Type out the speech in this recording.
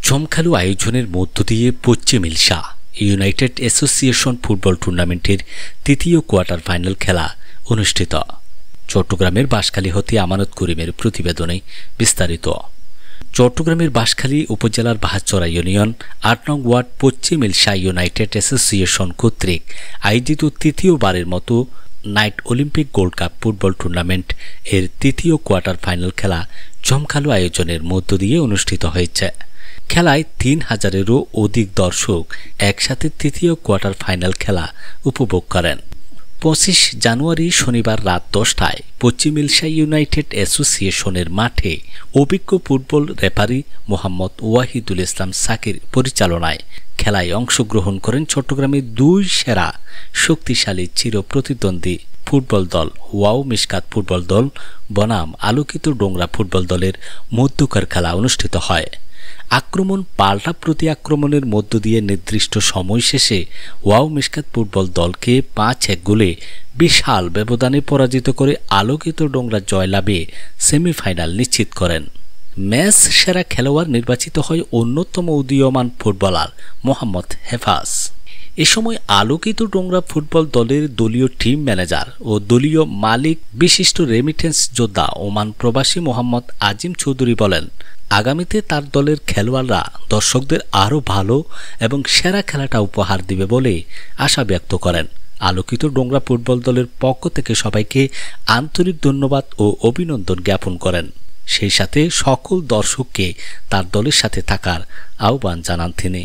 জমকালো আয়োজনের মধ্য দিয়ে পশ্চিম ইলশা ইউনাইটেড অ্যাসোসিয়েশন ফুটবল টুর্নামেন্টের তৃতীয় কোয়ার্টার ফাইনাল খেলা অনুষ্ঠিত। চট্টগ্রামের বাঁশখালী হতে আমানত করিমের প্রতিবেদনে বিস্তারিত। চট্টগ্রামের বাঁশখালী উপজেলার বাহাচরা ইউনিয়ন ৮ নং ওয়ার্ড পশ্চিম ইলশা ইউনাইটেড অ্যাসোসিয়েশন কর্তৃক আয়োজিত তৃতীয়বারের মতো night Olympic gold cup football tournament এর তৃতীয় কোয়ার্টার ফাইনাল খেলা জমকালো আয়োজনের মধ্য দিয়ে অনুষ্ঠিত হয়েছে। খেলায় ৩,০০০-এরও অধিক দর্শক একসাথে তৃতীয় কোয়ার্টার ফাইনাল খেলা উপভোগ করেন। ২৫ জানুয়ারি শনিবার রাত ১০টায় পশ্চিম ইলশা ইউনাইটেড অ্যাসোসিয়েশনের মাঠে অভিজ্ঞ ফুটবল রেফারি মোহাম্মদ ওয়াহিদুল ইসলাম সাকির পরিচালনায় খেলায় অংশগ্রহণ করেন চট্টগ্রামের দুই সেরা শক্তিশালী চিরপ্রতিদ্বন্দ্বী ফুটবল দল ওয়াও মিশকাত ফুটবল দল বনাম আলোকিত ডোংরা ফুটবল দলের মধ্যকার খেলা অনুষ্ঠিত হয়। আক্রমণ পাল্টা প্রতি আক্রমণের মধ্য দিয়ে নির্দিষ্ট সময় শেষে ওয়াও মিশকাত ফুটবল দলকে ৫-১ গোলে বিশাল ব্যবধানে পরাজিত করে আলোকিত ডোংরা জয়লাভে সেমিফাইনাল নিশ্চিত করেন। ম্যাচ সেরা খেলোয়াড় নির্বাচিত হয় অন্যতম উদীয়মান ফুটবলার মোহাম্মদ হেফাজ। এ সময় আলোকিত ডোংরা ফুটবল দলের দলীয় টিম ম্যানেজার ও দলীয় মালিক বিশিষ্ট রেমিটেন্স যোদ্ধা ওমান প্রবাসী মোহাম্মদ আজিম চৌধুরী বলেন, আগামীতে তার দলের খেলোয়াড়রা দর্শকদের আরও ভালো এবং সেরা খেলাটা উপহার দিবে বলে আশা ব্যক্ত করেন। আলোকিত ডোংরা ফুটবল দলের পক্ষ থেকে সবাইকে আন্তরিক ধন্যবাদ ও অভিনন্দন জ্ঞাপন করেন। সেই সাথে সকল দর্শককে তার দলের সাথে থাকার আহ্বান জানান তিনি।